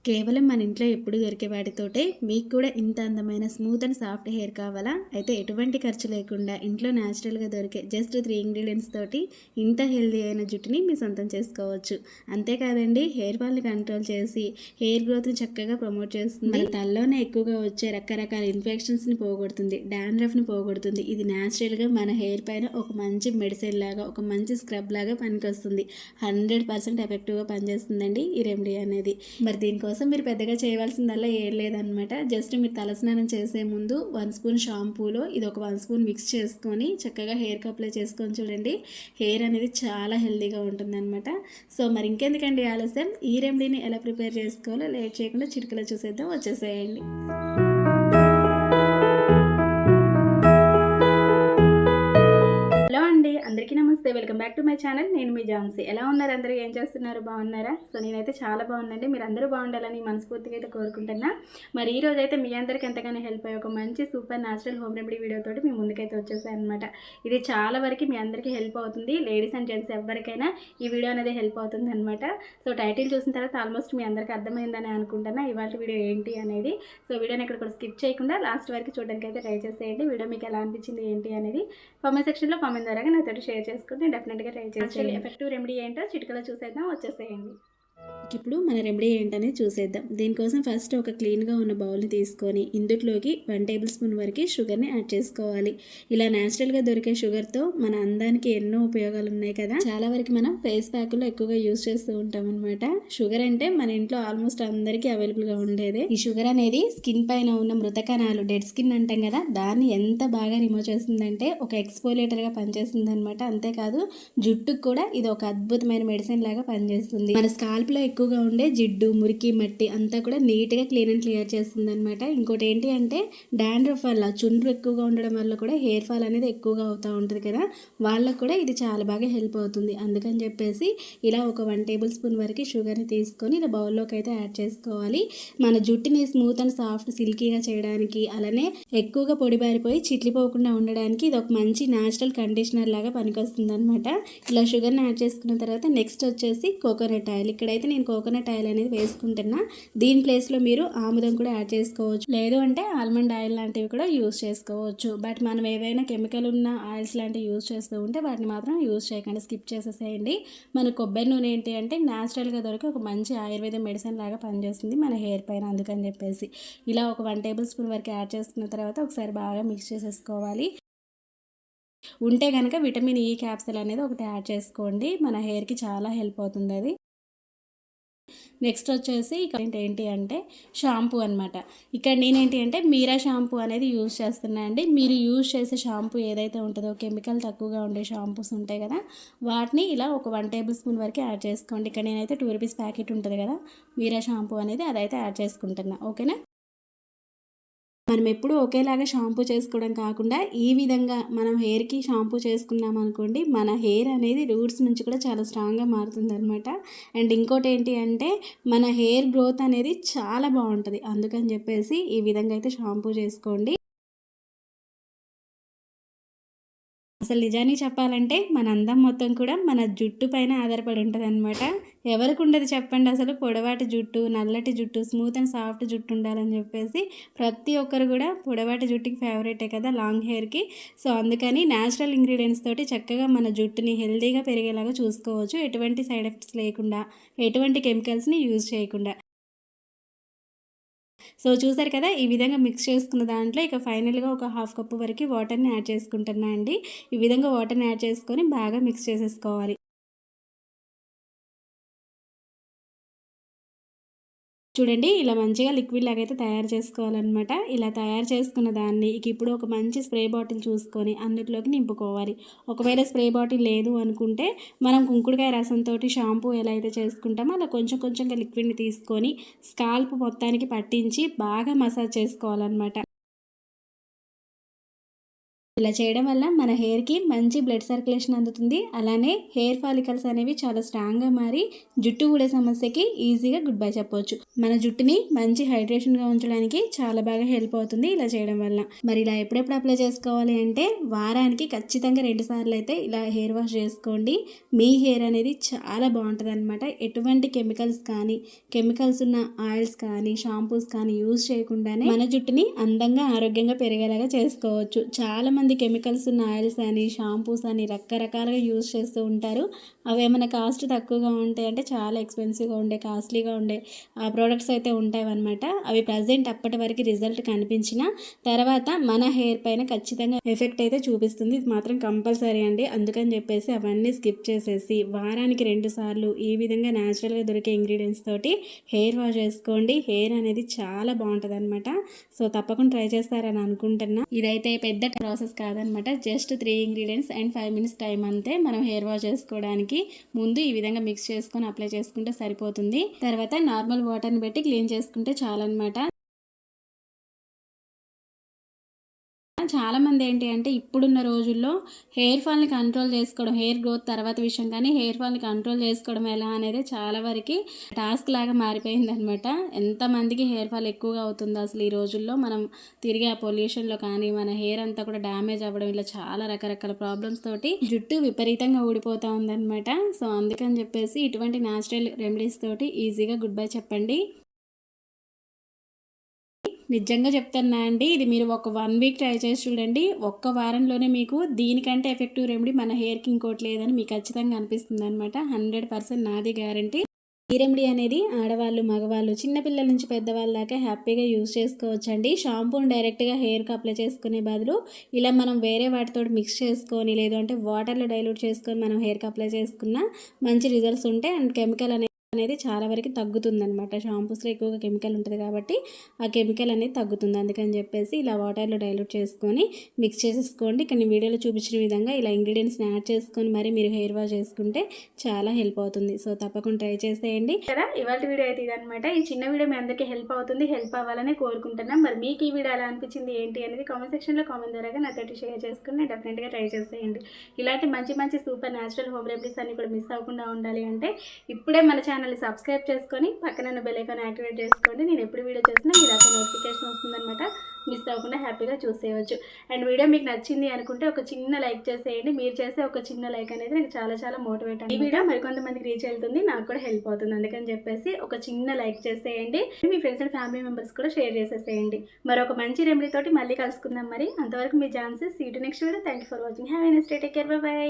కేవలం మన ఇంట్లో ఎప్పుడు దొరికే వాటితోటే మీకు కూడా ఇంత అందమైన స్మూత్ అండ్ సాఫ్ట్ హెయిర్ కావాలా? అయితే ఎటువంటి ఖర్చు లేకుండా ఇంట్లో న్యాచురల్గా దొరికే జస్ట్ 3 ఇంగ్రీడియంట్స్ తోటి ఇంత హెల్దీ అయిన జుట్టుని మీ సొంతం చేసుకోవచ్చు. అంతేకాదండి, హెయిర్ ఫాల్ని కంట్రోల్ చేసి హెయిర్ గ్రోత్ని చక్కగా ప్రమోట్ చేస్తుంది. మన తలలోనే ఎక్కువగా వచ్చే రకరకాల ఇన్ఫెక్షన్స్ని పోగొడుతుంది, డాండ్రఫ్ని పోగొడుతుంది. ఇది న్యాచురల్గా మన హెయిర్ పైన ఒక మంచి మెడిసిన్ లాగా, ఒక మంచి స్క్రబ్ లాగా పనికొస్తుంది. 100% ఎఫెక్టివ్గా పనిచేస్తుందండి ఈ రెమెడీ అనేది. మరి దీనికోసం మీరు పెద్దగా చేయవలసిందల్లా ఏం లేదనమాట. జస్ట్ మీరు తలస్నానం చేసే ముందు 1 స్పూన్ షాంపూలో ఇది ఒక 1 స్పూన్ మిక్స్ చేసుకొని చక్కగా హెయిర్కి అప్లై చేసుకొని చూడండి. హెయిర్ అనేది చాలా హెల్తీగా ఉంటుందన్నమాట. సో మరి ఇంకెందుకండి ఆలస్యం, ఈ రెమెడీని ఎలా ప్రిపేర్ చేసుకోవాలో లేట్ చేయకుండా చిటికలో చూసేద్దాం, వచ్చేసేయండి. అందరికీ నమస్తే, welcome back to my channel. నేను మీ ఝాన్సీ. ఎలా ఉన్నారు అందరూ? ఏం చేస్తున్నారు? బాగున్నారా? సో నేనైతే చాలా బాగున్నాండి. మీరు అందరూ బాగుండాలని మనస్ఫూర్తిగా అయితే కోరుకుంటున్నా. మరి ఈ రోజు అయితే మీ అందరికీ ఎంతగానో హెల్ప్ అయ్యే ఒక మంచి సూపర్ న్యాచురల్ హోమ్ రెమెడీ వీడియోతోటి మీ ముందుకైతే వచ్చేసాయి అనమాట. ఇది చాలా వరకు మీ అందరికీ హెల్ప్ అవుతుంది. లేడీస్ అండ్ జెంట్స్ ఎవరికైనా ఈ వీడియో అనేది హెల్ప్ అవుతుంది అనమాట. సో టైటిల్ చూసిన తర్వాత ఆల్మోస్ట్ మీ అందరికీ అర్థమైందని అనుకుంటున్నా ఇవాళ వీడియో ఏంటి అనేది. సో వీడియోని ఇక్కడ కూడా స్కిప్ చేయకుండా లాస్ట్ వరకు చూడడానికి అయితే ట్రై చేసేయండి. వీడియో మీకు ఎలా అనిపించింది ఏంటి అనేది కామెంట్ సెక్షన్లో కామెంట్ ద్వారా నాతో షేర్ చేసుకుంటే డెఫినెట్గా ట్రై చేసేయండి. ఎఫెక్టివ్ రెమెడీ ఏంటో చిటికలో చూసేద్దాం, వచ్చేసేయండి. ఇప్పుడు మన రెమెడీ ఏంటనేది చూసేద్దాం. దీనికోసం ఫస్ట్ ఒక క్లీన్గా ఉన్న బౌల్ని తీసుకొని ఇందులోకి 1 టేబుల్ స్పూన్ వరకు షుగర్ని యాడ్ చేసుకోవాలి. ఇలా న్యాచురల్గా దొరికే షుగర్తో మన అందానికి ఎన్నో ఉపయోగాలు ఉన్నాయి కదా. చాలా వరకు మనం ఫేస్ ప్యాక్లో ఎక్కువగా యూజ్ చేస్తూ ఉంటాం అనమాట. షుగర్ అంటే మన ఇంట్లో ఆల్మోస్ట్ అందరికీ అవైలబుల్గా ఉండేదే. ఈ షుగర్ అనేది స్కిన్ పైన ఉన్న మృత కణాలు, డెడ్ స్కిన్ అంటాం కదా, దాన్ని ఎంత బాగా రిమూవ్ చేస్తుందంటే ఒక ఎక్స్ఫోలియేటర్గా పనిచేస్తుంది అనమాట. అంతేకాదు జుట్టుకు కూడా ఇది ఒక అద్భుతమైన మెడిసిన్ లాగా పనిచేస్తుంది. మన స్కాల్ప్లో ఎక్కువగా ఉండే జిడ్డు, మురికి, మట్టి అంతా కూడా నీట్గా క్లీన్ అండ్ క్లియర్ చేస్తుంది అనమాట. ఇంకోటి ఏంటి అంటే డాండ్రఫ్ వల్ల, చుండ్రు ఎక్కువగా ఉండడం వల్ల కూడా హెయిర్ ఫాల్ అనేది ఎక్కువగా అవుతూ ఉంటుంది కదా, వాళ్ళకు కూడా ఇది చాలా బాగా హెల్ప్ అవుతుంది. అందుకని చెప్పేసి ఇలా ఒక 1 టేబుల్ స్పూన్ వరకు షుగర్ని తీసుకొని ఇలా బౌల్లోకి అయితే యాడ్ చేసుకోవాలి. మన జుట్టుని స్మూత్ అండ్ సాఫ్ట్ సిల్కీగా చేయడానికి, అలానే ఎక్కువగా పొడిబారిపోయి చిట్లిపోకుండా ఉండడానికి ఇది ఒక మంచి న్యాచురల్ కండిషనర్ లాగా పనికొస్తుంది అనమాట. ఇలా షుగర్ని యాడ్ చేసుకున్న తర్వాత నెక్స్ట్ వచ్చేసి కోకోనట్ ఆయిల్. ఇక్కడైతే నేను కోకోనట్ ఆయిల్ అనేది వేసుకుంటున్నా. దీని ప్లేస్లో మీరు ఆముదం కూడా యాడ్ చేసుకోవచ్చు, లేదు అంటే ఆల్మండ్ ఆయిల్ లాంటివి కూడా యూజ్ చేసుకోవచ్చు. బట్ మనం ఏవైనా కెమికల్ ఉన్న ఆయిల్స్ లాంటివి యూజ్ చేస్తూ ఉంటే వాటిని మాత్రం యూజ్ చేయకండి, స్కిప్ చేసేసేయండి. మన కొబ్బరి నూనె ఏంటి అంటే న్యాచురల్గా దొరికి ఒక మంచి ఆయుర్వేద మెడిసిన్ లాగా పనిచేస్తుంది మన హెయిర్ పైన. అందుకని చెప్పేసి ఇలా ఒక 1 టేబుల్ స్పూన్ వరకు యాడ్ చేసుకున్న తర్వాత ఒకసారి బాగా మిక్స్ చేసేసుకోవాలి. ఉంటే కనుక విటమిన్ ఈ క్యాప్సూల్ అనేది ఒకటి యాడ్ చేసుకోండి, మన హెయిర్కి చాలా హెల్ప్ అవుతుంది అది. నెక్స్ట్ వచ్చేసి ఏంటి అంటే షాంపూ అనమాట. ఇక్కడ నేనేంటి అంటే మీరా షాంపూ అనేది యూజ్ చేస్తున్నా అండి. మీరు యూజ్ చేసే షాంపూ ఏదైతే ఉంటుందో, కెమికల్ తక్కువగా ఉండే షాంపూస్ ఉంటాయి కదా, వాటిని ఇలా ఒక 1 టేబుల్ స్పూన్ వరకు యాడ్ చేసుకోండి. ఇక్కడ నేనైతే 2 రూపీస్ ప్యాకెట్ ఉంటుంది కదా మీరా షాంపూ అనేది, అదైతే యాడ్ చేసుకుంటున్నా. ఓకేనా? మనం ఎప్పుడు ఒకేలాగా షాంపూ చేసుకోవడం కాకుండా ఈ విధంగా మనం హెయిర్కి షాంపూ చేసుకున్నాం అనుకోండి, మన హెయిర్ అనేది రూట్స్ నుంచి కూడా చాలా స్ట్రాంగ్గా మారుతుంది అనమాట. అండ్ ఇంకోటి ఏంటి అంటే మన హెయిర్ గ్రోత్ అనేది చాలా బాగుంటుంది. అందుకని చెప్పేసి ఈ విధంగా అయితే షాంపూ చేసుకోండి. అసలు నిజానికి చెప్పాలంటే మన అందం మొత్తం కూడా మన జుట్టు పైన ఆధారపడి ఉంటుంది అనమాట. ఎవరికి ఉండదు చెప్పండి? అసలు పొడవాటి జుట్టు, నల్లటి జుట్టు, స్మూత్ అండ్ సాఫ్ట్ జుట్టు ఉండాలని చెప్పేసి ప్రతి ఒక్కరు కూడా పొడవాటి జుట్టుకి ఫేవరెటే కదా, లాంగ్ హెయిర్కి. సో అందుకని న్యాచురల్ ఇంగ్రీడియంట్స్ తోటి చక్కగా మన జుట్టుని హెల్తీగా పెరిగేలాగా చూసుకోవచ్చు, ఎటువంటి సైడ్ ఎఫెక్ట్స్ లేకుండా, ఎటువంటి కెమికల్స్ని యూజ్ చేయకుండా. సో చూసారు కదా, ఈ విధంగా మిక్స్ చేసుకున్న దాంట్లో ఇక ఫైనల్గా ఒక 1/2 కప్పు వరకు వాటర్ని యాడ్ చేసుకుంటున్నా అండి. ఈ విధంగా వాటర్ని యాడ్ చేసుకొని బాగా మిక్స్ చేసేసుకోవాలి. చూడండి, ఇలా మంచిగా లిక్విడ్ లాగైతే తయారు చేసుకోవాలన్నమాట. ఇలా తయారు చేసుకున్న దాన్ని ఇప్పుడు ఒక మంచి స్ప్రే బాటిల్ చూసుకొని అందులోకి నింపుకోవాలి. ఒకవేళ స్ప్రే బాటిల్ లేదు అనుకుంటే మనం కుంకుడుకాయ రసంతో షాంపూ ఎలా అయితే చేసుకుంటామో అలా కొంచెం కొంచెంగా లిక్విడ్ని తీసుకొని స్కాల్ప్ మొత్తానికి పట్టించి బాగా మసాజ్ చేసుకోవాలన్నమాట. ఇలా చేయడం వల్ల మన హెయిర్కి మంచి బ్లడ్ సర్క్యులేషన్ అందుతుంది. అలానే హెయిర్ ఫాలికల్స్ అనేవి చాలా స్ట్రాంగ్గా మారి జుట్టు ఊడే సమస్యకి ఈజీగా గుడ్ బై చెప్పవచ్చు. మన జుట్టుని మంచి హైడ్రేషన్గా ఉంచడానికి చాలా బాగా హెల్ప్ అవుతుంది ఇలా చేయడం వల్ల. మరి ఇలా ఎప్పుడెప్పుడు అప్లై చేసుకోవాలి అంటే వారానికి ఖచ్చితంగా 2 సార్లు అయితే ఇలా హెయిర్ వాష్ చేసుకోండి. మీ హెయిర్ అనేది చాలా బాగుంటుంది అనమాట. ఎటువంటి కెమికల్స్ కానీ కెమికల్స్ ఉన్న ఆయిల్స్ కానీ షాంపూస్ కానీ యూజ్ చేయకుండానే మన జుట్టుని అందంగా ఆరోగ్యంగా పెరిగేలాగా చేసుకోవచ్చు. చాలా మంది కెమికల్స్ ఉన్న ఆయిల్స్ అని షాంపూస్ అని రకరకాలుగా యూజ్ చేస్తూ ఉంటారు. అవి ఏమైనా కాస్ట్ తక్కువగా ఉంటాయి అంటే చాలా ఎక్స్పెన్సివ్గా ఉండే కాస్ట్లీగా ఉండే ఆ ప్రోడక్ట్స్ అయితే ఉంటాయన్నమాట. అవి ప్రజెంట్ అప్పటి వరకు రిజల్ట్ కనిపించిన తర్వాత మన హెయిర్ పైన ఖచ్చితంగా ఎఫెక్ట్ అయితే చూపిస్తుంది. ఇది మాత్రం కంపల్సరీ అండి. అందుకని చెప్పేసి అవన్నీ స్కిప్ చేసేసి వారానికి 2 సార్లు ఈ విధంగా న్యాచురల్గా దొరికే ఇంగ్రీడియంట్స్ తోటి హెయిర్ వాష్ చేసుకోండి. హెయిర్ అనేది చాలా బాగుంటుంది అనమాట. సో తప్పకుండా ట్రై చేస్తారని అనుకుంటున్నా. ఇదైతే పెద్ద ప్రాసెస్ కాదనమాట. Just 3 ingredients and 5 minutes time అంతే మనం హెయిర్ వాష్ చేసుకోవడానికి. ముందు ఈ విధంగా మిక్స్ చేసుకొని అప్లై చేసుకుంటే సరిపోతుంది. తర్వాత నార్మల్ వాటర్ని పెట్టి క్లీన్ చేసుకుంటే చాలన్నమాట. చాలామంది ఏంటి అంటే ఇప్పుడున్న రోజుల్లో హెయిర్ ఫాల్ని కంట్రోల్ చేసుకోవడం, హెయిర్ గ్రోత్ తర్వాత విషయం కానీ హెయిర్ ఫాల్ని కంట్రోల్ చేసుకోవడం ఎలా అనేది చాలా వరకు టాస్క్ లాగా మారిపోయింది అనమాట. ఎంతమందికి హెయిర్ ఫాల్ ఎక్కువగా అవుతుందో అసలు ఈ రోజుల్లో. మనం తిరిగి ఆ పొల్యూషన్లో కానీ మన హెయిర్ అంతా కూడా డ్యామేజ్ అవ్వడం, ఇలా చాలా రకరకాల ప్రాబ్లమ్స్ తోటి జుట్టు విపరీతంగా ఊడిపోతూ ఉందన్నమాట. సో అందుకని చెప్పేసి ఇటువంటి న్యాచురల్ రెమెడీస్ తోటి ఈజీగా గుడ్ బై చెప్పండి. నిజంగా చెప్తున్నా అండి, ఇది మీరు ఒక 1 వీక్ ట్రై చేసి చూడండి. ఒక్క వారంలోనే మీకు దీనికంటే ఎఫెక్టివ్ రెమెడీ మన హెయిర్కి ఇంకోటి లేదని మీకు ఖచ్చితంగా అనిపిస్తుంది అనమాట. 100% నాది గ్యారంటీ. ఈ రెమెడీ అనేది ఆడవాళ్ళు మగవాళ్ళు చిన్నపిల్లల నుంచి పెద్దవాళ్ళ దాకా హ్యాపీగా యూజ్ చేసుకోవచ్చండి. షాంపూని డైరెక్ట్గా హెయిర్కి అప్లై చేసుకునే బదులు ఇలా మనం వేరే వాటితో మిక్స్ చేసుకొని లేదు అంటే వాటర్లో డైల్యూట్ చేసుకొని మనం హెయిర్కి అప్లై చేసుకున్న మంచి రిజల్ట్స్ ఉంటాయి. అండ్ కెమికల్ అనేది చాలా వరకు తగ్గుతుందనమాట. షాంపూస్లో ఎక్కువగా కెమికల్ ఉంటుంది కాబట్టి ఆ కెమికల్ అనేది తగ్గుతుంది. అందుకని చెప్పేసి ఇలా వాటర్లో డైల్యూట్ చేసుకొని మిక్స్ చేసేసుకోండి. కానీ వీడియోలో చూపించిన విధంగా ఇలా ఇంగ్రీడియంట్స్ని యాడ్ చేసుకొని మరి మీరు హెయిర్ వాష్ చేసుకుంటే చాలా హెల్ప్ అవుతుంది. సో తప్పకుండా ట్రై చేసేయండి కదా. ఇవాళ వీడియో అయితే ఇదనమాట. ఈ చిన్న వీడియో మీ అందరికీ హెల్ప్ అవుతుంది, హెల్ప్ అవ్వాలని కోరుకుంటున్నాం. మరి మీకు ఈ వీడియో ఎలా అనిపించింది ఏంటి అనేది కామెంట్ సెక్షన్లో కామెంట్ ద్వారా నాతోటి షేర్ చేసుకుని డెఫినెట్గా ట్రై చేసేయండి. ఇలాంటి మంచి మంచి సూపర్ న్యాచురల్ హోమ్ రెమెడీస్ అన్ని కూడా మిస్ అవ్వకుండా ఉండాలి అంటే ఇప్పుడే మన ఛానల్ని సబ్స్క్రైబ్ చేసుకొని పక్కన బెల్ ఐకాన్ యాక్టివేట్ చేసుకోండి. నేను ఎప్పుడు వీడియో చేసినా మీ దాకా నోటిఫికేషన్ వస్తుందన్నమాట. మిస్ అవ్వకుండా హ్యాపీగా చూసేయవచ్చు. అండ్ వీడియో మీకు నచ్చింది అనుకుంటే ఒక చిన్న లైక్ చేసేయండి. మీరు చేసే ఒక చిన్న లైక్ అనేది నాకు చాలా చాలా మోటివేట్ అండి. ఈ వీడియో మరికొంతమందికి రీచ్ వెళ్తుంది, నాకు కూడా హెల్ప్ అవుతుంది. అందుకని చెప్పేసి ఒక చిన్న లైక్ చేసేయండి. మీ ఫ్రెండ్స్ అండ్ ఫ్యామిలీ మెంబర్స్ కూడా షేర్ చేసేసేయండి. మరొక మంచి రెమెడీ తోటి మళ్ళీ కలుసుకుందాం. మరి అంతవరకు మీ Jhansi. See you next video. Thank you for watching. Have a nice day. Take care. Bye by.